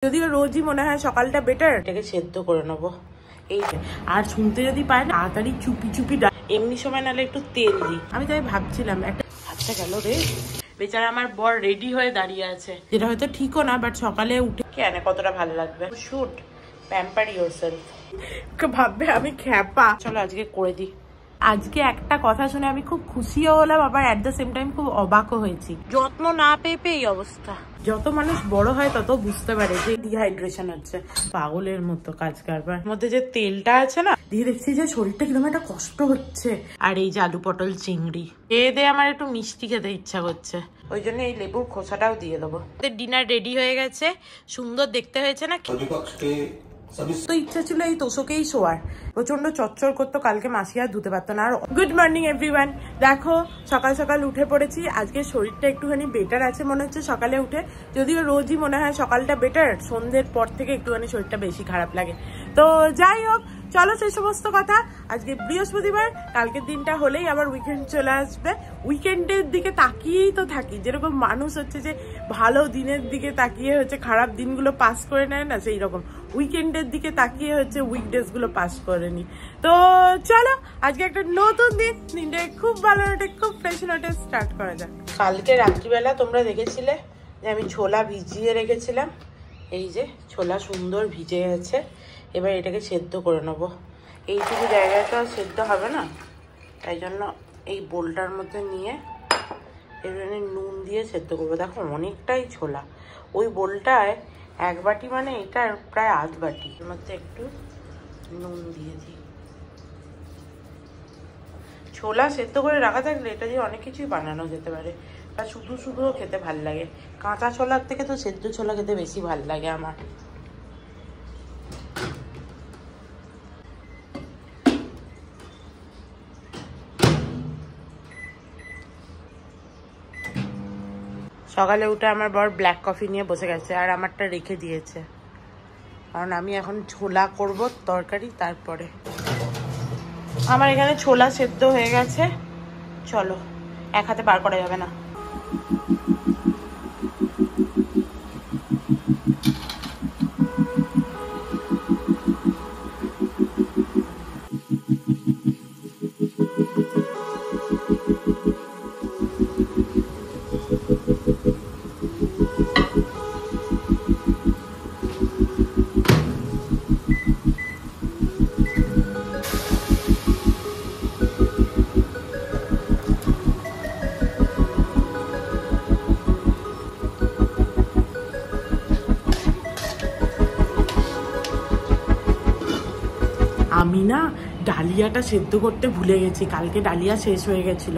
যদিও রোজই মনে হয় সকালটা বেটার, এটাকে সেদ্ধ করে নেবো। এই আর শুনতে যদি পায় না তাড়াতাড়ি চুপি চুপি এমনি সময় নাহলে একটু তেল দিই। আমি তাই ভাবছিলাম একটা হাতটা গেল রে, বেচারা আমার বর রেডি হয়ে দাঁড়িয়ে আছে, যেটা হয়তো ঠিকও না, বাট সকালে উঠে কেন কতটা ভালো লাগবে। শুট প্যাম্পার ইয়োরসেলফ, ভাববে আমি খ্যাপা। চলো আজকে করে দিই। আজকে একটা কথা শুনে আমি খুব খুশিও হলাম, আবার অ্যাট দ্য সেম টাইম খুব অবাকও হয়েছি। যত্ন না পেয়ে এই অবস্থা। যত মানুষ বড় হয় তত বুঝতে পারে যে ডিহাইড্রেশন হচ্ছে। পাগলের মতো কাজ কারবার মধ্যে যে তেলটা আছে না, দিয়ে দেখছি যে শরীরটা কিরকম একটা কষ্ট হচ্ছে। আর এই যে আলু পটল চিংড়ি দিয়ে আমার একটু মিষ্টি খেতে ইচ্ছা করছে, ওই জন্য এই লেবুর খোসাটাও দিয়ে দেবো। ডিনার রেডি হয়ে গেছে, সুন্দর দেখতে হয়েছে না? তো ইচ্ছা ছিল এই তোষকেই শোয়ার, প্রচন্ড চচ্চর করতো, কালকে মাসি আর ধুতে পারতো না। আর গুড মর্নিং এভরিওয়ান, দেখো সকাল সকাল উঠে পড়েছি। আজকে শরীরটা একটুখানি বেটার আছে মনে হচ্ছে সকালে উঠে, যদিও রোজই মনে হয় সকালটা বেটার, সন্ধ্যের পর থেকে একটুখানি শরীরটা বেশি খারাপ লাগে। তো যাই হোক, চলো সেই সমস্ত কথা। আজকে বৃহস্পতিবার, কালকের দিনটা হলেই আবার উইকেন্ড চলে আসবে। উইকেন্ডের দিকে তাকিয়েই তো থাকি, যেরকম মানুষ হচ্ছে যে ভালো দিনের দিকে তাকিয়ে হচ্ছে খারাপ দিনগুলো পাস করে নেয় না, সেই রকম উইকেন্ডের দিকে তাকিয়ে হচ্ছে উইকডেজ গুলো পাস করে নি। তো চলো আজকে একটা নতুন দিন, দিনটা খুব ভালো নোটে খুব ফ্রেশ নোটে স্টার্ট করা যাক। কালকে রাত্রিবেলা তোমরা দেখেছিলে যে আমি ছোলা ভিজিয়ে রেখেছিলাম, এই যে ছোলা সুন্দর ভিজে গেছে। এবার এটাকে সেদ্ধ করে নেবো। এইটুকু জায়গাটা সেদ্ধ হবে না, তাই জন্য এই বোলটার মধ্যে নিয়ে এখানে নুন দিয়ে সেদ্ধ করবো। দেখো অনেকটাই ছোলা, ওই বোলটায় এক বাটি মানে এটা প্রায় আধ বাটি। এর মধ্যে একটু নুন দিয়ে দিই। ছোলা সেদ্ধ করে রাখা থাকলে এটা দিয়ে অনেক কিছুই বানানো যেতে পারে, আর শুধু শুধুও খেতে ভাল লাগে। কাঁচা ছোলার থেকে তো সেদ্ধ ছোলা খেতে বেশি ভাল লাগে আমার। সকালে উঠে আমার বর ব্ল্যাক কফি নিয়ে বসে গেছে, আর আমারটা রেখে দিয়েছে, কারণ আমি এখন ছোলা করব তরকারি। তারপরে আমার এখানে ছোলা সেদ্ধ হয়ে গেছে, চলো এক হাতে বার করা যাবে না। আমি না ডালিয়াটা সেদ্ধ করতে ভুলে গেছি, কালকে ডালিয়া শেষ হয়ে গেছিল,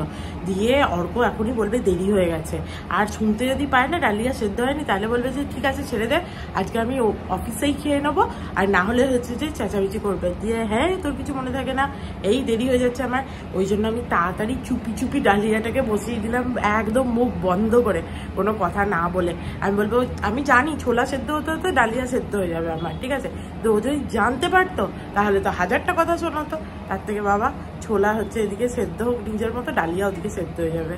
দিয়ে অর্ক এখনই বলবে দেরি হয়ে গেছে। আর শুনতে যদি পায় না ডালিয়া সেদ্ধ হয়নি, তাহলে বলবে যে ঠিক আছে ছেড়ে দে, আজকে আমি অফিসেই খেয়ে নেবো। আর না হলে হচ্ছে যে চেঁচামেচি করবে, দিয়ে হ্যাঁ তোর কিছু মনে থাকে না, এই দেরি হয়ে যাচ্ছে আমার। ওই জন্য আমি তাড়াতাড়ি চুপি চুপি ডালিয়াটাকে বসিয়ে দিলাম, একদম মুখ বন্ধ করে, কোনো কথা না বলে। আমি বলবো আমি জানি ছোলা সেদ্ধ হতে হতে ডালিয়া সেদ্ধ হয়ে যাবে আমার, ঠিক আছে। তো ও যদি জানতে পারতো তাহলে তো হাজারটা কথা শোনাতো। তার থেকে বাবা ছোলা হচ্ছে এদিকে সেদ্ধ হোক নিজের মতো, ডালিয়া ওদিকে সেদ্ধ হয়ে যাবে।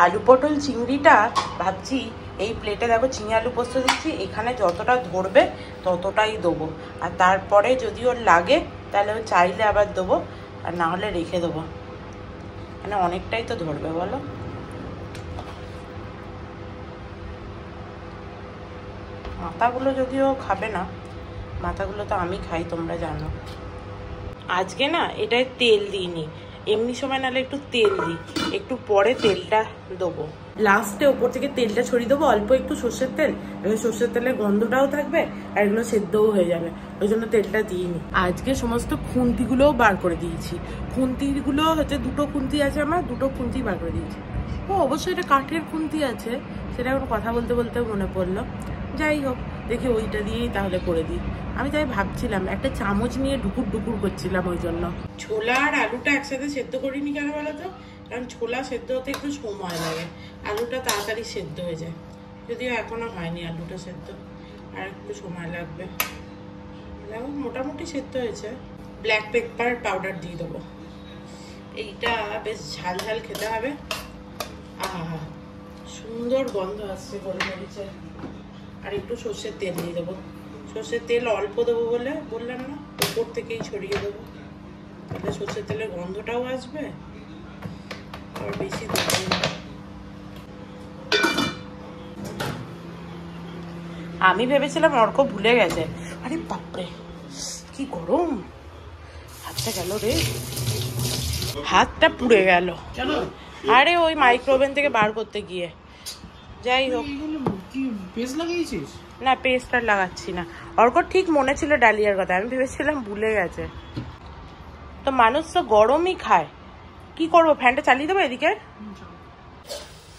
আলু পটল চিংড়িটা ভাবছি এই প্লেটে দেখো চিংড়ি আলু পোস্ত দিচ্ছি, এখানে যতটা ধরবে ততটাই দেবো। আর তারপরে যদি ওর লাগে তাহলে ও চাইলে আবার দেবো, আর না হলে রেখে দেবো, মানে অনেকটাই তো ধরবে বলো। মাথাগুলো যদিও খাবে না, মাথাগুলো তো আমি খাই তোমরা জানো। আজকে না এটায় তেল দিইনি, এমনি সময় নাহলে একটু তেল দিই, একটু পরে তেলটা দেবো। লাস্টে ওপর থেকে তেলটা ছড়িয়ে দেবো, অল্প একটু সর্ষের তেল, সর্ষের তেলের গন্ধটাও থাকবে আর এগুলো সেদ্ধও হয়ে যাবে, ওই জন্য তেলটা দিইনি। আজকে সমস্ত খুন্তিগুলোও বার করে দিয়েছি। খুন্তিগুলো হচ্ছে দুটো খুন্তি আছে আমার, দুটো খুন্তি বার করে দিয়েছি। ও অবশ্যই এটা কাঠের খুন্তি আছে, সেটা এখন কথা বলতে বলতে মনে পড়লো। যাই হোক, দেখি ওইটা দিয়েই তাহলে করে দিই। আমি তাই ভাবছিলাম, একটা চামচ নিয়ে ডুকুর ডুকুর করছিলাম, ওই জন্য। ছোলা আর আলুটা একসাথে সেদ্ধ করিনি কেন বলো তো, কারণ ছোলা সেদ্ধ হতে একটু সময় লাগে, আলুটা তাড়াতাড়ি সেদ্ধ হয়ে যায়। যদিও এখনো হয়নি আলুটা সেদ্ধ, আর একটু সময় লাগবে। দেখো মোটামুটি সেদ্ধ হয়েছে। ব্ল্যাক পেপার পাউডার দিয়ে দেবো, এইটা বেশ ঝাল ঝাল খেতে হবে। আহা সুন্দর গন্ধ আসছে গোলমরিচের। আর একটু সর্ষের তেল দিয়ে দেবো। সর্ষের তেল অল্প দেবো বলে বললাম না, উপর থেকেই ছড়িয়ে দেবো, তাহলে সর্ষের তেলের গন্ধটাও আসবে আর বেশি দেবো না। আমি ভেবেছিলাম অর্ক ভুলে গেছে। আরে বাপরে কি গরম, হাতটা গেল রে, হাতটা পুড়ে গেল। আরে ওই মাইক্রোওভেন থেকে বার করতে গিয়ে। যাই হোক, পেস্ট লাগিয়েছিস? না পেস্ট আর লাগাচ্ছি না। অর্ক ঠিক মনে ছিল ডালিয়ার কথা, আমি ভেবেছিলাম ভুলে গেছে। তো মানুষ তো গরমই খায়, কি করবো, ফ্যানটা চালিয়ে দেবো এদিকে।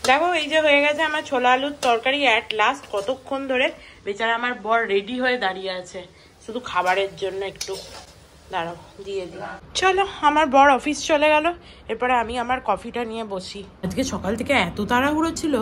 দেখো এই যে হয়ে গেছে আমার ছোলা আলুর তরকারি অ্যাট লাস্ট। কতক্ষণ ধরে বেচারা আমার বর রেডি হয়ে দাঁড়িয়ে আছে শুধু খাবারের জন্য। একটু দাঁড়াও দিয়ে দিই। চলো, আমার বর অফিস চলে গেল, এরপরে আমি আমার কফিটা নিয়ে বসি। আজকে সকাল থেকে এত তাড়াহুড়ো ছিল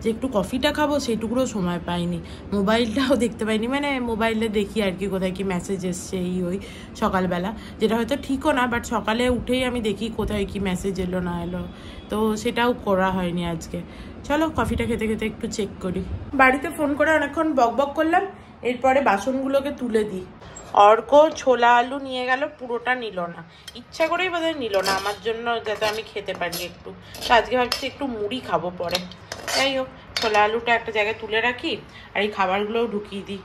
যে একটু কফিটা খাবো সেইটুকুরও সময় পাইনি, মোবাইলটাও দেখতে পাইনি। মানে মোবাইলে দেখি আর কি কোথায় কি মেসেজ এসছে এই ওই সকালবেলা, যেটা হয়তো ঠিকও না, বাট সকালে উঠেই আমি দেখি কোথায় কি মেসেজ এলো না এলো, তো সেটাও করা হয়নি আজকে। চলো কফিটা খেতে খেতে একটু চেক করি। বাড়িতে ফোন করে অনেকক্ষণ বক বক করলাম, এরপরে বাসনগুলোকে তুলে দিই। অর্ক ছোলা আলু নিয়ে গেল, পুরোটা নিল না, ইচ্ছা করেই বোধহয় নিল না আমার জন্য, যাতে আমি খেতে পারি একটু। তো আজকে ভাবছি একটু মুড়ি খাবো পরে। যাই হোক, ছোলা আলুটা একটা জায়গায় তুলে রাখি আর এই খাবারগুলোও ঢুকিয়ে দিই।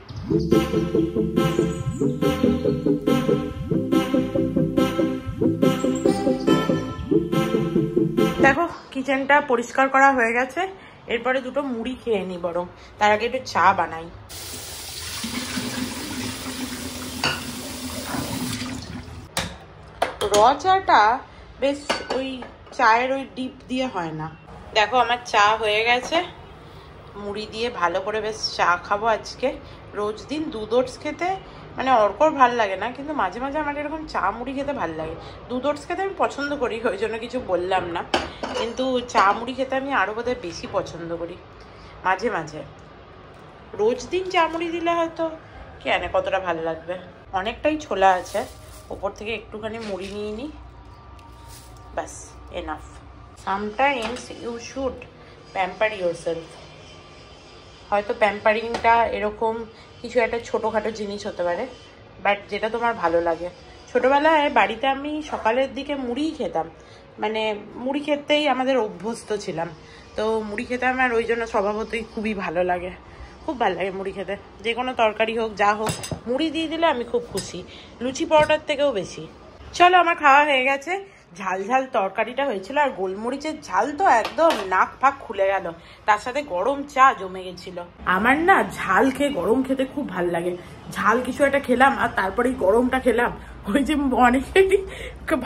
দেখো কিচেনটা পরিষ্কার করা হয়ে গেছে, এরপরে দুটো মুড়ি খেয়ে নিই, বরং তার আগে একটু চা বানাই। র চাটা বেশ ওই চায়ের ওই ডিপ দিয়ে হয় না। দেখো আমার চা হয়ে গেছে, মুড়ি দিয়ে ভালো করে বেশ চা খাবো আজকে। রোজ দিন দুধ ওটস খেতে মানে অর্কর ভাল লাগে না, কিন্তু মাঝে মাঝে আমার এরকম চা মুড়ি খেতে ভাল লাগে। দুধ ওটস খেতে আমি পছন্দ করি, ওই জন্য কিছু বললাম না, কিন্তু চা মুড়ি খেতে আমি আরও বোধহয় বেশি পছন্দ করি মাঝে মাঝে। রোজ দিন চা মুড়ি দিলে হয়তো কে জানে কতটা ভালো লাগবে। অনেকটাই ছোলা আছে, ওপর থেকে একটুখানি মুড়ি নিয়ে নিই, ব্যাস enough. Sometimes you should pamper yourself. হয়তো প্যাম্পারিংটা এরকম কিছু একটা ছোটোখাটো জিনিস হতে পারে, বাট যেটা তোমার ভালো লাগে। ছোটোবেলায় বাড়িতে আমি সকালের দিকে মুড়িই খেতাম, মানে মুড়ি খেতেই আমাদের অভ্যস্ত ছিলাম, তো মুড়ি খেতে আমার ওই জন্য স্বভাবতই খুবই ভালো লাগে, খুব ভালো লাগে মুড়ি খেতে। যে কোনো তরকারি হোক যা হোক মুড়ি দিয়ে দিলে আমি খুব খুশি, লুচি পরোটার থেকেও বেশি। চলো আমার খাওয়া হয়ে গেছে। ঝাল ঝাল তরকারিটা হয়েছিল, আর গোলমরিচের ঝাল তো একদম নাক ফাক খুলে গেল, তার সাথে গরম চা জমে গেছিল। আমার না ঝাল খেয়ে গরম খেতে খুব ভাল লাগে। ঝাল কিছু একটা খেলাম আর তারপরেই গরমটা খেলাম, ওই যে অনেকেই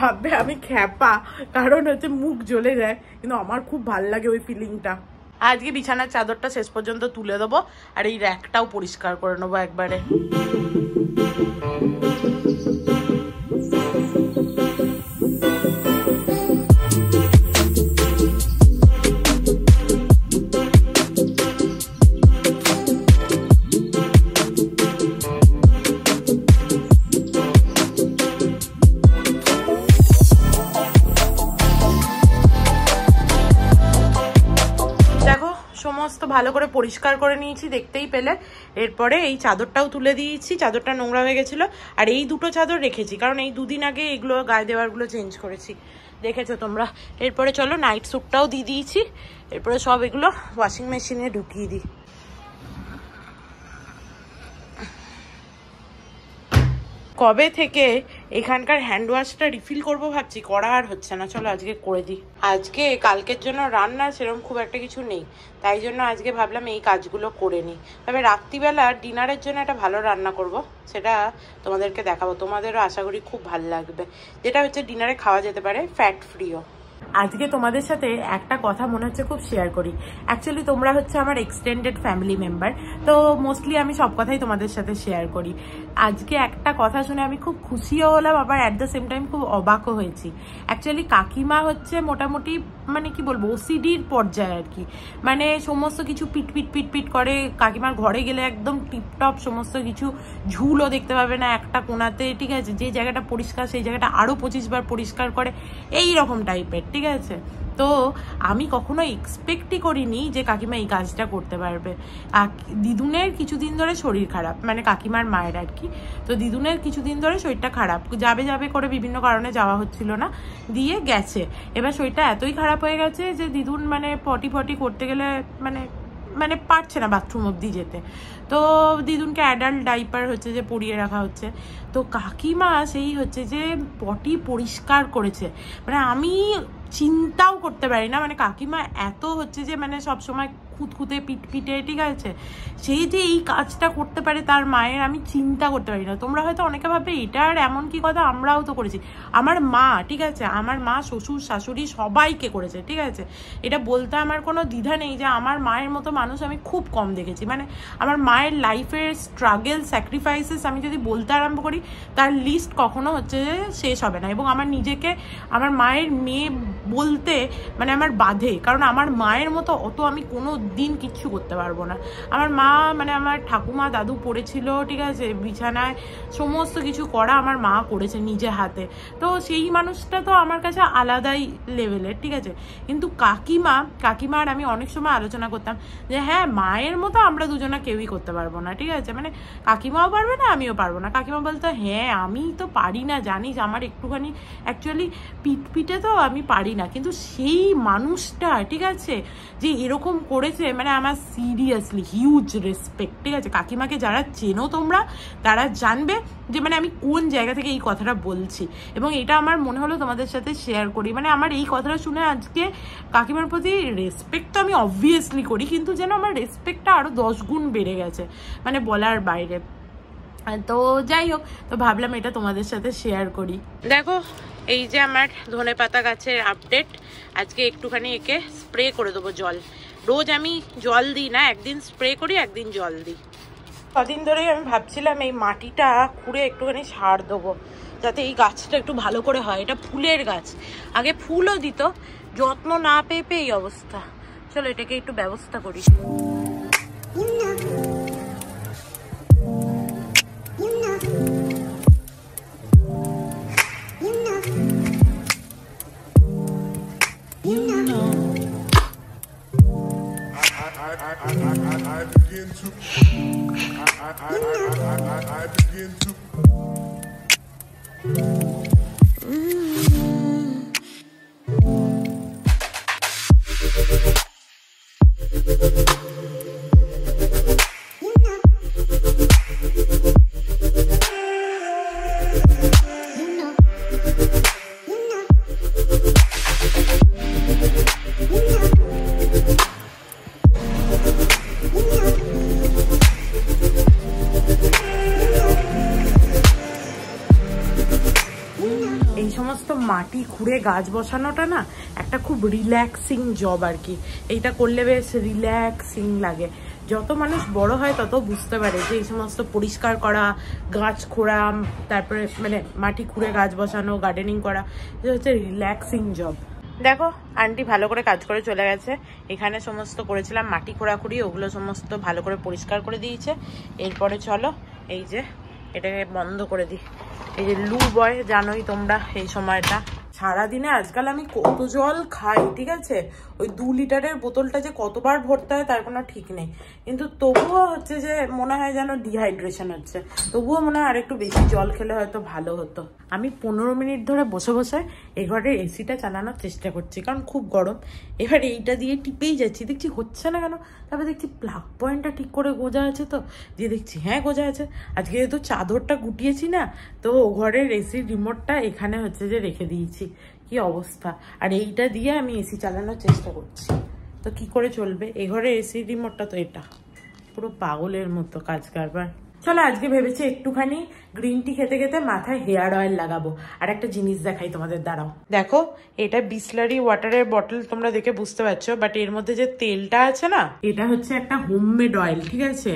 ভাববে আমি খ্যাপা, কারণ হচ্ছে মুখ জ্বলে যায়, কিন্তু আমার খুব ভাল লাগে ওই ফিলিংটা। আজকে বিছানার চাদরটা শেষ পর্যন্ত তুলে দেবো, আর এই র্যাকটাও পরিষ্কার করে নেবো একবারে। সমস্ত ভালো করে পরিষ্কার করে নিয়েছি, দেখতেই পেলে। এরপরে এই চাদরটাও তুলে দিয়েছি, চাদরটা নোংরা হয়ে গেছিলো, আর এই দুটো চাদর রেখেছি কারণ এই দুদিন আগে এগুলো গায়ে দেওয়ারগুলো চেঞ্জ করেছি, দেখেছো তোমরা। এরপরে চলো নাইট স্যুটটাও দিয়ে দিয়েছি, এরপরে সব এগুলো ওয়াশিং মেশিনে ঢুকিয়ে দিই। কবে থেকে এখানকার হ্যান্ড ওয়াশটা রিফিল করবো ভাবছি, করা আর হচ্ছে না। চলো আজকে করে দিই। আজকে কালকের জন্য রান্না সেরকম খুব একটা কিছু নেই, তাই জন্য আজকে ভাবলাম এই কাজগুলো করে নিই। তবে রাত্রিবেলা ডিনারের জন্য একটা ভালো রান্না করব, সেটা তোমাদেরকে দেখাবো, তোমাদেরও আশা করি খুব ভালো লাগবে। যেটা হচ্ছে ডিনারে খাওয়া যেতে পারে, ফ্যাট ফ্রিও। আজকে তোমাদের সাথে একটা কথা মনে হচ্ছে খুব শেয়ার করি। অ্যাকচুয়ালি তোমরা হচ্ছে আমার এক্সটেন্ডেড ফ্যামিলি মেম্বার, তো মোস্টলি আমি সব কথাই তোমাদের সাথে শেয়ার করি। আজকে একটা কথা শুনে আমি খুব খুশিও হলাম, আবার অ্যাট দ্য সেম টাইম খুব অবাকও হয়েছি। অ্যাকচুয়ালি কাকিমা হচ্ছে মোটামুটি মানে কি বলবো ওসিডির পর্যায়ে আর কি, মানে সমস্ত কিছু পিট পিট পিট পিট করে। কাকিমার ঘরে গেলে একদম টিপটপ সমস্ত কিছু, ঝুলও দেখতে পাবে না একটা কোনাতে, ঠিক আছে। যে জায়গাটা পরিষ্কার সেই জায়গাটা আরও 25 বার পরিষ্কার করে, এই রকম টাইপের, ঠিক আছে। তো আমি কখনো এক্সপেক্টই করিনি যে কাকিমা এই কাজটা করতে পারবে। দিদুনের কিছুদিন ধরে শরীর খারাপ, মানে কাকিমার মায়ের আর কি। তো দিদুনের কিছুদিন ধরে শরীরটা খারাপ, যাবে যাবে করে বিভিন্ন কারণে যাওয়া হচ্ছিল না, দিয়ে গেছে। এবার শরীরটা এতই খারাপ হয়ে গেছে যে দিদুন মানে পটি করতে গেলে মানে পারছে না বাথরুম অব্দি যেতে। তো দিদুনকে অ্যাডাল্ট ডাইপার হচ্ছে যে পরিয়ে রাখা হচ্ছে। তো কাকিমা সেই হচ্ছে যে পটি পরিষ্কার করেছে, মানে আমি চিন্তাও করতে পারি না। মানে কাকিমা এত হচ্ছে যে মানে সবসময় খুঁতখুঁতে পিটপিটে, ঠিক আছে, সেই যে এই কাজটা করতে পারে তার মায়ের, আমি চিন্তা করতে পারি না। তোমরা হয়তো অনেকে ভাববে এটা আর এমন কি কথা, আমরাও তো করেছি। আমার মা, ঠিক আছে, আমার মা, শ্বশুর, শাশুড়ি সবাইকে করেছে, ঠিক আছে। এটা বলতে আমার কোনো দ্বিধা নেই যে আমার মায়ের মতো মানুষ আমি খুব কম দেখেছি। মানে আমার মায়ের লাইফের স্ট্রাগল, স্যাক্রিফাইসেস আমি যদি বলতে আরম্ভ করি তার লিস্ট কখনো হচ্ছে যে শেষ হবে না। এবং আমার নিজেকে আমার মায়ের মেয়ে বলতে মানে আমার বাধে, কারণ আমার মায়ের মতো অত আমি কোনো দিন কিচ্ছু করতে পারবো না। আমার মা মানে আমার ঠাকুমা দাদু পড়েছিল, ঠিক আছে, বিছানায় সমস্ত কিছু করা আমার মা করেছে নিজে হাতে। তো সেই মানুষটা তো আমার কাছে আলাদাই লেভেলের, ঠিক আছে। কিন্তু কাকিমার আমি অনেক সময় আলোচনা করতাম যে হ্যাঁ, মায়ের মতো আমরা দুজনা কেউই করতে পারবো না, ঠিক আছে, মানে কাকিমাও পারবে না, আমিও পারবো না। কাকিমা বলতো হ্যাঁ আমি তো পারি না, জানিস আমার একটুখানি অ্যাকচুয়ালি পিঠে তো আমি পারি না। কিন্তু সেই মানুষটা, ঠিক আছে, যে এরকম করেছে, মানে আমার সিরিয়াসলি হিউজ রেসপেক্ট, ঠিক আছে। কাকিমাকে যারা চেনো তোমরা তারা জানবে যে মানে আমি কোন জায়গা থেকে এই কথাটা বলছি, এবং এটা আমার মনে হলো তোমাদের সাথে শেয়ার করি। মানে আমার এই কথাটা শুনে আজকে কাকিমার প্রতি রেসপেক্ট তো আমি অবভিয়াসলি করি, কিন্তু যেন আমার রেসপেক্টটা আরো 10 গুণ বেড়ে গেছে, মানে বলার বাইরে। তো যাই হোক, তো ভাবলাম এটা তোমাদের সাথে শেয়ার করি। দেখো এই যে আমার ধনেপাতা গাছের আপডেট, আজকে একটুখানি একে স্প্রে করে দেবো জল। রোজ আমি জল দিই না, একদিন স্প্রে করি, একদিন জল দিই। কদিন ধরেই আমি ভাবছিলাম এই মাটিটা খুঁড়ে একটুখানি সার দেবো, যাতে এই গাছটা একটু ভালো করে হয়। এটা ফুলের গাছ, আগে ফুলও দিত, যত্ন না পেয়ে এই অবস্থা। চলো এটাকে একটু ব্যবস্থা করি। মাটি খুঁড়ে গাছ বসানোটা না একটা খুব রিল্যাক্সিং জব আর কি। এইটা করলে বেশ রিল্যাক্সিং লাগে। যত মানুষ বড় হয় তত বুঝতে পারে যে এই সমস্ত পরিষ্কার করা, গাছ খোঁড়া, তারপরে মানে মাটি খুঁড়ে গাছ বসানো, গার্ডেনিং করা, এটা হচ্ছে রিল্যাক্সিং জব। দেখো আন্টি ভালো করে কাজ করে চলে গেছে। এখানে সমস্ত করেছিলাম মাটি খোঁড়াখুড়ি, ওগুলো সমস্ত ভালো করে পরিষ্কার করে দিয়েছে। এরপরে চলো এই যে এটাকে বন্ধ করে দিই। এই যে লু বয়, জানোই তোমরা এই সময়টা। সারাদিনে আজকাল আমি কত জল খাই, ঠিক আছে, ওই 2 লিটারের বোতলটা যে কতবার ভরতে হয় তার কোনো ঠিক নেই। কিন্তু তবুও হচ্ছে যে মনে হয় যেন ডিহাইড্রেশন হচ্ছে, তবুও মনে হয় আর একটু বেশি জল খেলে হয়তো ভালো হতো। আমি 15 মিনিট ধরে বসে বসে এই ঘরের এসিটা চালানোর চেষ্টা করছি, কারণ খুব গরম। এবার এইটা দিয়ে টিপেই যাচ্ছি, দেখছি হচ্ছে না কেন। তারপরে দেখছি প্লাগ পয়েন্টটা ঠিক করে গোজা আছে, তো দিয়ে দেখছি হ্যাঁ গোজা আছে। আজকে যেহেতু চাদরটা গুটিয়েছি না, তো ঘরের এসির রিমোটটা এখানে হচ্ছে যে রেখে দিয়েছি। কি অবস্থা! আর এইটা দিয়ে আমি এসি চালানোর চেষ্টা করছি, তো কি করে চলবে? এই ঘরের এসির রিমোটটা তো এটা, পুরো পাগলের মতো কাজ কারবার। চলো আজকে ভেবেছি একটুখানি গ্রিন টি খেতে খেতে মাথায় হেয়ার অয়েল লাগাবো। আর একটা জিনিস দেখাই তোমাদের, দাঁড়াও। দেখো এটা বিসলারি ওয়াটারের বটল, তোমরা দেখে বুঝতে পারছো, বাট এর মধ্যে যে তেলটা আছে না, এটা হচ্ছে একটা হোমমেড অয়েল, ঠিক আছে।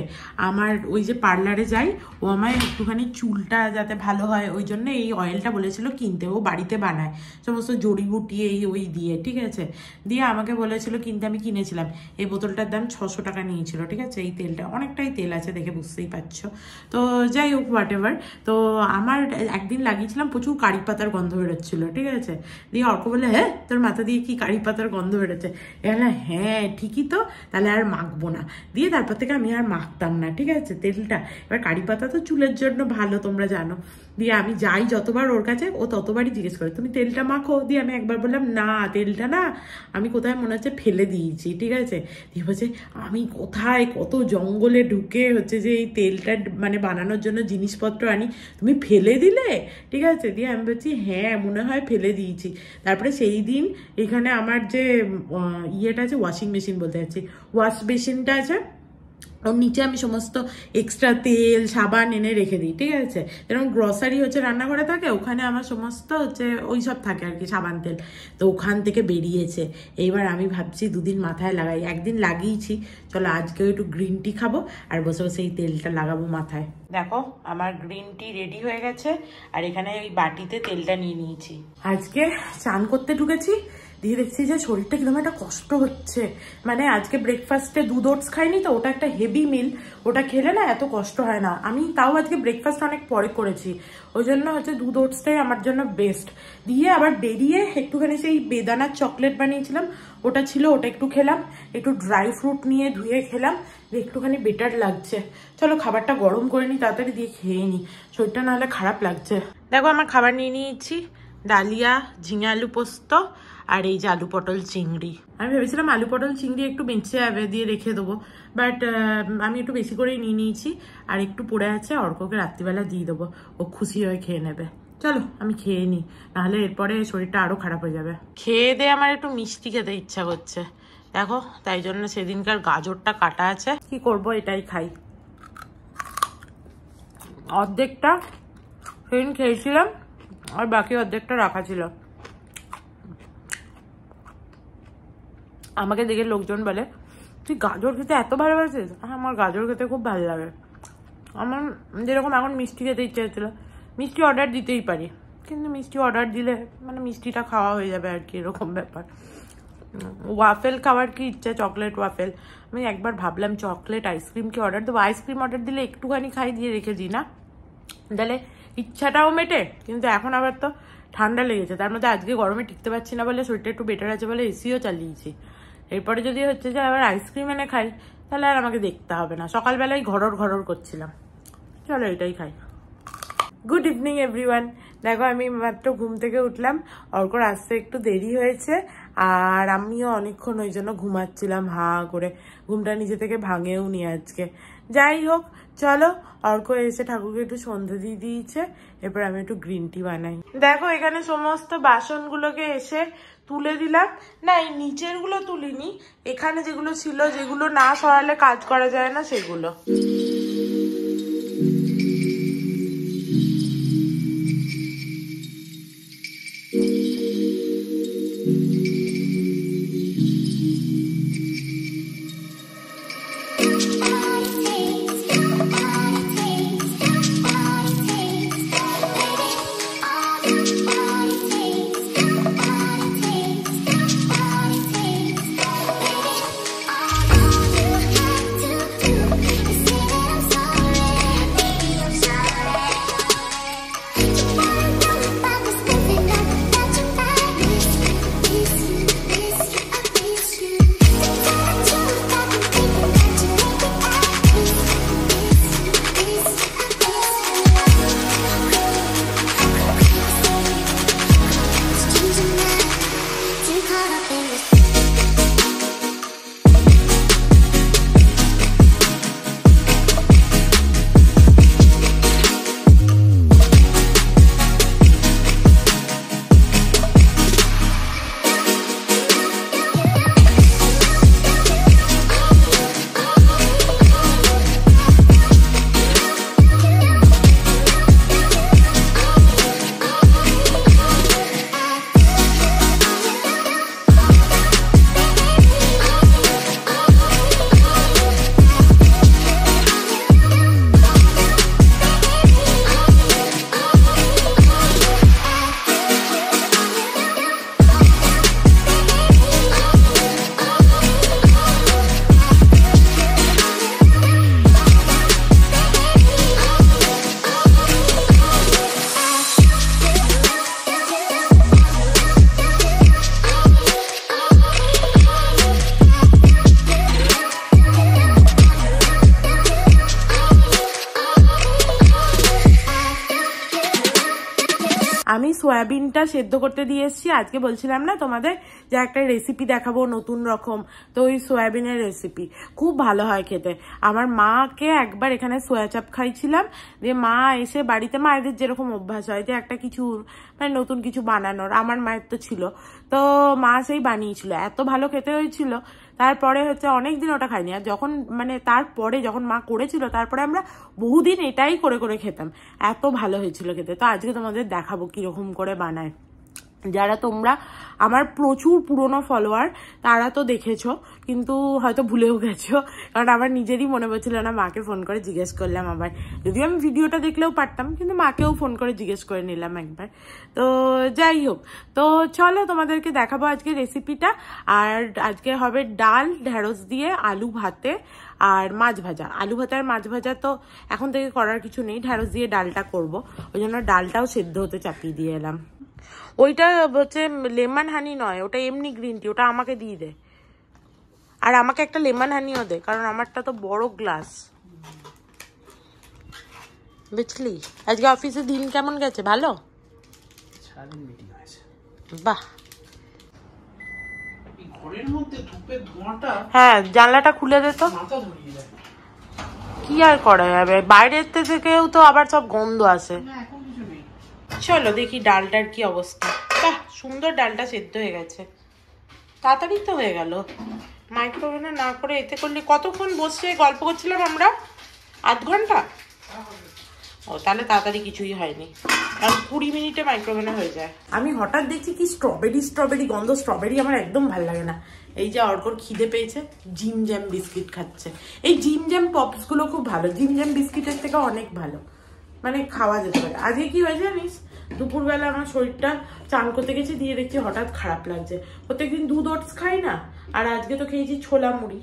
আমার ওই যে পার্লারে যাই, ও আমায় একটুখানি চুলটা যাতে ভালো হয় ওই জন্য এই অয়েলটা বলেছিল কিনতে। ও বাড়িতে বানায় সমস্ত জড়িবুটি এই ওই দিয়ে, ঠিক আছে, দিয়ে আমাকে বলেছিল কিনতে। আমি কিনেছিলাম। এই বোতলটার দাম 600 টাকা নিয়েছিল, ঠিক আছে। এই তেলটা অনেকটাই তেল আছে, দেখে বুঝতেই পারছো। তো যাই হোক হোয়াট এভার। তো আমার একদিন লাগিয়েছিলাম, প্রচুর কারি পাতার গন্ধ বেরোচ্ছিল, ঠিক আছে। দিয়ে অর্ক বলে, হ্যাঁ তোর মাথা দিয়ে কি কারি পাতার গন্ধ বেরোচ্ছে? এখানে হ্যাঁ ঠিকই তো, তাহলে আর মাখবো না। দিয়ে তারপর থেকে আমি আর মাখতাম না, ঠিক আছে, তেলটা। এবার কারি পাতা তো চুলের জন্য ভালো, তোমরা জানো। দিয়ে আমি যাই যতবার ওর কাছে, ও ততবারই জিজ্ঞেস করে তুমি তেলটা মাখো। দিয়ে আমি একবার বললাম না, তেলটা না আমি কোথায় মনে হচ্ছে ফেলে দিয়েছি, ঠিক আছে। দিয়ে বলছে আমি কোথায় কত জঙ্গলে ঢুকে হচ্ছে যে এই তেলটা মানে বানানোর জন্য জিনিসপত্র আনি, তুমি ফেলে দিলে, ঠিক আছে। দিয়ে আমি বলছি হ্যাঁ মনে হয় ফেলে দিয়েছি। তারপরে সেই দিন এখানে আমার যে ইয়েটা আছে, ওয়াশিং মেশিন বলতে যাচ্ছি, ওয়াশ বেসিনটা আছে, ওর নিচে আমি সমস্ত এক্সট্রা তেল সাবান এনে রেখে দিই, ঠিক আছে। যেরকম গ্রসারি হচ্ছে রান্নাঘরে থাকে, ওখানে আমার সমস্ত হচ্ছে ওই সব থাকে আর কি, সাবান তেল। তো ওখান থেকে বেরিয়েছে। এইবার আমি ভাবছি দুদিন মাথায় লাগাই, একদিন লাগিয়েছি, চলো আজকেও একটু গ্রিন টি খাবো আর বসে বসে এই তেলটা লাগাবো মাথায়। দেখো আমার গ্রিন টি রেডি হয়ে গেছে, আর এখানে ওই বাটিতে তেলটা নিয়ে নিয়েছি। আজকে স্নান করতে ঢুকেছি, দিয়ে দেখছি যে শরীরটা কিরকম একটা কষ্ট হচ্ছে। মানে আজকে ব্রেকফাস্টে দুধ ওটস খাইনি তো, ওটা একটা হেভি মিল, ওটা খেলে না এত কষ্ট হয় না। আমি তাও আজকে ব্রেকফাস্ট অনেক পরে করেছি, ওই জন্য হচ্ছে দুধ ওটসটাই আমার জন্য বেস্ট। দিয়ে আবার বেরিয়ে একটুখানি সেই বেদানার চকলেট বানিয়েছিলাম, ওটা ছিল, ওটা একটু খেলাম, একটু ড্রাই ফ্রুট নিয়ে ধুয়ে খেলাম, একটুখানি বেটার লাগছে। চলো খাবারটা গরম করে নিই তাড়াতাড়ি, দিয়ে খেয়ে নিই, শরীরটা নাহলে খারাপ লাগছে। দেখো আমার খাবার নিয়ে নিয়েছি, ডালিয়া, ঝিঙে আলু পোস্ত, আর এই যে আলু পটল চিংড়ি। আমি ভেবেছিলাম আলু পটল চিংড়ি একটু বেঁচে যাবে, দিয়ে রেখে দেবো, বাট আমি একটু বেশি করেই নিয়ে নিয়েছি। আর একটু পড়ে আছে, অর্ককে রাত্রিবেলা দিয়ে দেবো, ও খুশি হয়ে খেয়ে নেবে। চলো আমি খেয়ে নিই, নাহলে এরপরে শরীরটা আরো খারাপ হয়ে যাবে। খেয়ে দিয়ে আমার একটু মিষ্টি খেতে ইচ্ছা করছে, দেখো, তাই জন্য সেদিনকার গাজরটা কাটা আছে, কি করব এটাই খাই। অর্ধেকটা সেদিন খেয়েছিলাম, আর বাকি অর্ধেকটা রাখা ছিল। আমাকে দেখে লোকজন বলে তুই গাজর খেতে এত ভালোবাসিস? আমার গাজর খেতে খুব ভালো লাগে। আমার যেরকম এখন মিষ্টি খেতে ইচ্ছে হচ্ছিলো, মিষ্টি অর্ডার দিতেই পারি, কিন্তু মিষ্টি অর্ডার দিলে মানে মিষ্টিটা খাওয়া হয়ে যাবে আর কি, এরকম ব্যাপার। ওয়াফেল খাওয়ার কি ইচ্ছা, চকলেট ওয়াফেল। আমি একবার ভাবলাম চকলেট আইসক্রিম কি অর্ডার দেবো, আইসক্রিম অর্ডার দিলে একটুখানি খাই, দিয়ে রেখে দিই না, তাহলে ইচ্ছাটাও মেটে। কিন্তু এখন আবার তো ঠান্ডা লেগেছে, তার মধ্যে আজকে গরমে টিকতে পারছি না বলে, শরীরটা একটু বেটার আছে বলে এসিও চালিয়েছি। এরপরে যদি হচ্ছে যে আবার আইসক্রিম এনে খাই, তাহলে আর আমাকে দেখতে হবে না। সকালবেলায় ঘরর করছিলাম, চলো এটাই খাই। Good evening everyone. দেখো আমি মাত্র ঘুম থেকে উঠলাম, অর্কর আসতে একটু দেরি হয়েছে, আর আমিও অনেকক্ষণ ওই জন্য ঘুমাচ্ছিলাম হা করে, ঘুমটা নিজে থেকে ভাঙেও নি আজকে। যাই হোক চলো, অর্ক এসে ঠাকুরকে একটু সন্ধে দিয়ে দিয়েছে, এরপর আমি একটু গ্রিন টি বানাই। দেখো এখানে সমস্ত বাসনগুলোকে এসে তুলে দিলাম, না এই নিচের গুলো তুলিনি, এখানে যেগুলো ছিল, যেগুলো না সরালে কাজ করা যায় না সেগুলো। আমি সয়াবিনটা সেদ্ধ করতে দিয়ে এসেছি। আজকে বলছিলাম না তোমাদের যে একটা রেসিপি দেখাবো নতুন রকম, তো ওই সয়াবিনের রেসিপি খুব ভালো হয় খেতে। আমার মাকে একবার এখানে সোয়া চাপ খাইছিলাম, যে মা এসে বাড়িতে, মায়েদের যেরকম অভ্যাস হয় যে একটা কিছু মানে নতুন কিছু বানানোর, আমার মায়ের তো ছিল, তো মা সেই বানিয়েছিল, এত ভালো খেতে হয়েছিল। তারপরে হচ্ছে অনেকদিন ওটা খাইনি, আর যখন মানে তারপরে যখন মা করেছিল তারপরে আমরা বহুদিন এটাই করে করে খেতাম, এত ভালো হয়েছিল খেতে। তো আজকে তোমাদের দেখাবো কিরকম করে বানায়। যারা তোমরা আমার প্রচুর পুরনো ফলোয়ার তারা তো দেখেছো, কিন্তু হয়তো ভুলেও গেছো, কারণ আমার নিজেরই মনে পড়ছিল না, মাকে ফোন করে জিজ্ঞেস করলাম আবার। যদিও আমি ভিডিওটা দেখলেও পারতাম, কিন্তু মাকেও ফোন করে জিজ্ঞেস করে নিলাম একবার। তো যাই হোক, তো চলো তোমাদেরকে দেখাবো আজকে রেসিপিটা। আর আজকে হবে ডাল ঢেঁড়স দিয়ে আলু ভাতে আর মাছ ভাজা। আলু ভাতে আর মাছ ভাজা তো এখন থেকে করার কিছু নেই, ঢেঁড়স দিয়ে ডালটা করব, ওই জন্য ডালটাও সেদ্ধ হতে চাপিয়ে দিয়ে এলাম। ওইটা হচ্ছে লেমন হানি নয়, ওটা এমনি গ্রিন টি, ওটা আমাকে দিয়ে দে। আর আমাকে একটা লেমন হানিও দে, কারণ আমারটা তো বড় গ্লাস, বুঝলি। আজকে অফিসে দিন কেমন গেছে? ভালো? সারাদিন মিটিং হয়েছে। বাহ। এই ঘরের মধ্যে ধূপের ধোঁয়াটা হ্যাঁ, জানলাটা খুলে দে তো। মাথা ধরিয়ে দেয়। কি আর করা যাবে, বাইরের থেকেও তো আবার সব গন্ধ আসে। না, এখন কিছু নেই। চলো দেখি ডালটার কি অবস্থা। বাহ, সুন্দর, ডালটা সেদ্ধ হয়ে গেছে, তাড়াতাড়ি তো হয়ে গেল। মাইক্রোওভেনে না করে এতে করলে কতক্ষণ বসে গল্প করছিলাম আমরা? 8 ঘন্টা। ও, তাহলে তাড়াতাড়ি কিছুই হয়নি, কারণ 20 মিনিটে মাইক্রোওভেনে হয়ে যায়। আমি হঠাৎ দেখছি কি স্ট্রবেরি গন্ধ, স্ট্রবেরি আমার একদম ভালো লাগে না। এই যে অর্কর খিদে পেয়েছে, জিম জ্যাম বিস্কিট খাচ্ছে। এই জিম জ্যাম পপসগুলো খুব ভালো, জিম জ্যাম বিস্কিটের থেকে অনেক ভালো, মানে খাওয়া যেতে পারে। আজকে কি হয়েছে জানিস, দুপুরবেলা আমার শরীরটা, চান করতে গেছি, দিয়ে দেখছি হঠাৎ খারাপ লাগছে। প্রত্যেকদিন দুধ ওটস খাই না, আর আজকে তো খেয়েছি ছোলা মুড়ি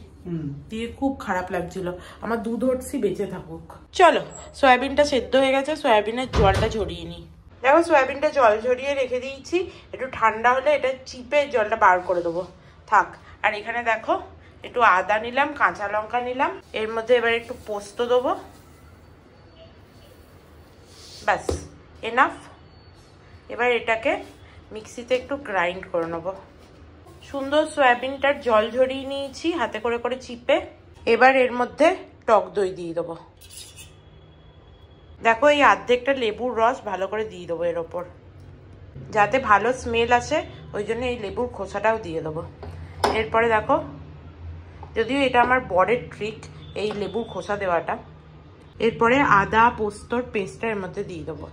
দিয়ে, খুব খারাপ লাগছিল। আমার দুধ ওটসই বেঁচে থাকুক। চলো, সয়াবিনটা সেদ্ধ হয়ে গেছে, সয়াবিনের জলটা ঝরিয়ে নিই। দেখো, সয়াবিনটা জল ঝরিয়ে রেখে দিয়েছি, একটু ঠান্ডা হলে এটা চিপে জলটা বার করে দেবো, থাক। আর এখানে দেখো একটু আদা নিলাম, কাঁচা লঙ্কা নিলাম, এর মধ্যে এবার একটু পোস্ত দেবো, ব্যাস এনাফ। এবার এটাকে মিক্সিতে একটু গ্রাইন্ড করে নেবো। সুন্দর সয়াবিনটার জল ঝরিয়ে নিয়েছি হাতে করে করে চিপে। এবার এর মধ্যে টক দই দিয়ে দেবো। দেখো, এই অর্ধেকটা লেবুর রস ভালো করে দিয়ে দেবো এর ওপর, যাতে ভালো স্মেল আসে, ওই জন্য এই লেবুর খোসাটাও দিয়ে দেবো। এরপরে দেখো, যদিও এটা আমার বরের ট্রিক এই লেবুর খোসা দেওয়াটা। এরপরে আদা পোস্তর পেস্টটা এর মধ্যে দিয়ে দেবো।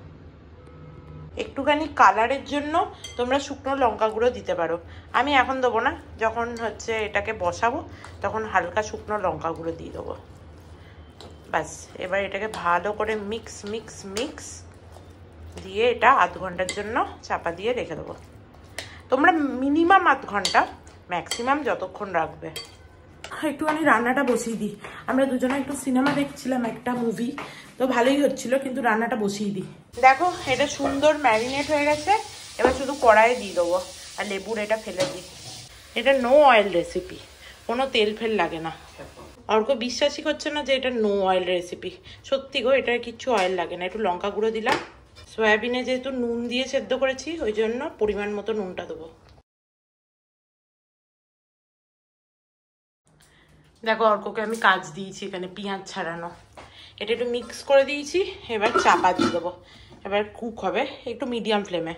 একটুখানি কালারের জন্য তোমরা শুকনো লঙ্কা গুঁড়ো দিতে পারো, আমি এখন দেবো না, যখন হচ্ছে এটাকে বসাবো তখন হালকা শুকনো লঙ্কা গুঁড়ো দিয়ে দেবো। ব্যাস, এবার এটাকে ভালো করে মিক্স মিক্স মিক্স দিয়ে এটা আধ ঘন্টার জন্য চাপা দিয়ে রেখে দেবো। তোমরা মিনিমাম আধ ঘন্টা, ম্যাক্সিমাম যতক্ষণ রাখবে। একটুখানি রান্নাটা বসিয়ে দিই, আমরা দুজনে একটু সিনেমা দেখছিলাম, একটা মুভি, তো ভালোই হচ্ছিল, কিন্তু রান্নাটা বসিয়ে দিই। দেখো, এটা সুন্দর ম্যারিনেট হয়ে গেছে, এবার শুধু কড়াইয়ে দিয়ে দেবো, আর লেবুর এটা ফেলে দিই। এটা নো অয়েল রেসিপি, কোনো তেল ফেল লাগে না। অর্ক বিশ্বাসই করছে না যে এটা নো অয়েল রেসিপি, সত্যি গো, এটা কিচ্ছু অয়েল লাগে না। একটু লঙ্কা গুঁড়ো দিলাম, সয়াবিনে যেহেতু নুন দিয়ে সেদ্ধ করেছি ওই জন্য পরিমাণ মতো নুনটা দেবো। দেখো, অর্ককে আমি কাজ দিয়েছি এখানে পেঁয়াজ ছাড়ানো, এটা একটু মিক্স করে দিয়েছি, এবার চাপা দিয়ে দেবো। এবার কুক হবে একটু মিডিয়াম ফ্লেমে।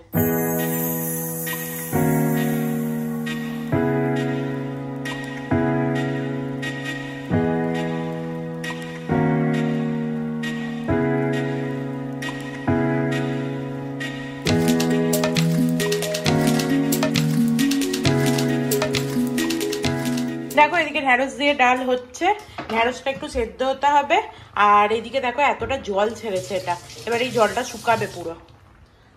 দেখো, এদিকে ঢেঁড়স দিয়ে ডাল হচ্ছে, ঢেঁড়সটা একটু সেদ্ধ হতে হবে, আর এদিকে দেখো এতটা জল ছেড়েছে এটা, এবার এই জলটা শুকাবে পুরো।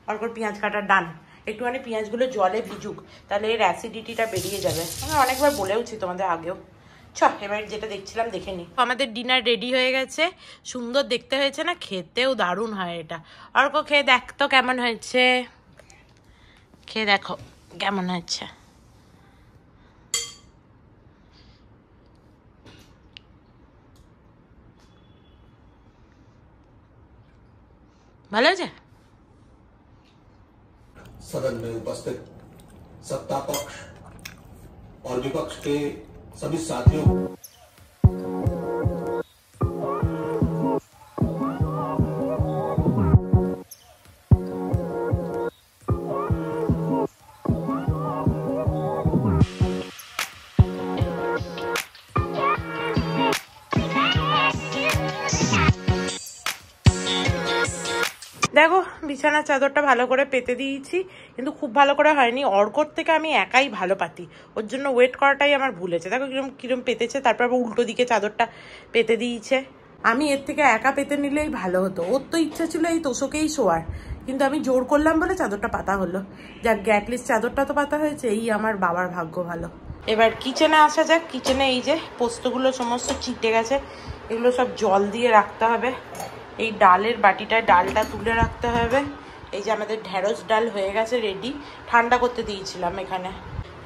অর্কর পেঁয়াজ কাটা ডান, একটুখানি পেঁয়াজগুলো জলে ভিজুক, তাহলে এর অ্যাসিডিটিটা বেরিয়ে যাবে। আমি অনেকবার বলেওছি তোমাদের আগেও। এবার যেটা দেখছিলাম দেখে নি। আমাদের ডিনার রেডি হয়ে গেছে, সুন্দর দেখতে হয়েছে না? খেতেও দারুণ হয় এটা। অর্ক খেয়ে দেখ তো কেমন হয়েছে, খেয়ে দেখো কেমন হয়েছে। ভালো আছে? सदन में उपस्थित सत्ता पक्ष और विपक्ष के सभी साथियों দেখো বিছানার চাদরটা ভালো করে পেতে দিয়েছি, কিন্তু খুব ভালো করে হয়নি। অর্কর থেকে আমি একাই ভালো পাতি, ওর জন্য ওয়েট করাটাই আমার ভুল হয়েছে। দেখো কিরম কিরম পেতেছে, তারপর আবার উল্টো দিকে চাদরটা পেতে দিয়েছে। আমি এর থেকে একা পেতে নিলেই ভালো হতো। ওর তো ইচ্ছা ছিল এই তোষকেই শোয়ার, কিন্তু আমি জোর করলাম বলে চাদরটা পাতা হলো। যাক, অ্যাটলিস্ট চাদরটা তো পাতা হয়েছে, এই আমার বাবার ভাগ্য ভালো। এবার কিচেনে আসা যাক। কিচেনে এই যে পোস্তগুলো সমস্ত চিটে গেছে, এগুলো সব জল দিয়ে রাখতে হবে। এই ডালের বাটিটায় ডালটা তুলে রাখতে হবে। এই যে আমাদের ঢেঁড়স ডাল হয়ে গেছে রেডি, ঠান্ডা করতে দিয়েছিলাম এখানে।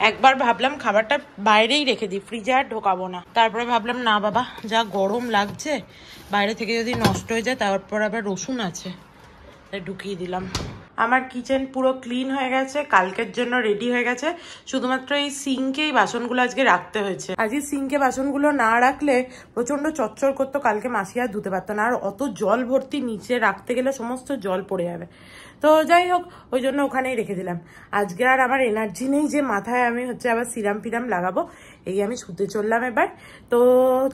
একবার ভাবলাম খাবারটা বাইরেই রেখে দিই, ফ্রিজে আর ঢোকাবো না। তারপরে ভাবলাম না বাবা, যা গরম লাগছে, বাইরে থেকে যদি নষ্ট হয়ে যায়। তারপর আবার রসুন আছে, তাই ঢুকিয়ে দিলাম। আমার কিচেন পুরো ক্লিন হয়ে গেছে, কালকের জন্য রেডি হয়ে গেছে। শুধুমাত্র এই সিঙ্কে এই বাসনগুলো আজকে রাখতে হয়েছে। আজকে সিঙ্কে বাসনগুলো না রাখলে প্রচন্ড চচ্চর করতো, কালকে মাসি আর ধুতে পারতো না। আর অত জল ভর্তি নিচে রাখতে গেলে সমস্ত জল পড়ে যাবে। তো যাই হোক, ওই জন্য ওখানেই রেখে দিলাম। আজকে আর আমার এনার্জি নেই যে মাথায় আমি আবার সিরাম ফিরাম লাগাবো। এই আমি শুতে চললাম এবার। তো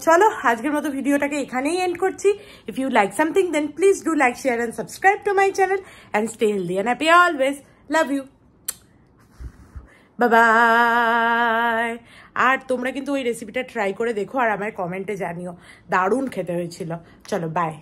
চলো, আজকের মতো ভিডিওটাকে এখানেই এন্ড করছি। If you like something then please do like, share and subscribe to my channel and stay healthy and happy always. Love you, bye bye. আর তোমরা কিন্তু ওই রেসিপিটা ট্রাই করে দেখো আর আমার কমেন্টে জানিও, দারুণ খেতে হয়েছিল। চলো বাই।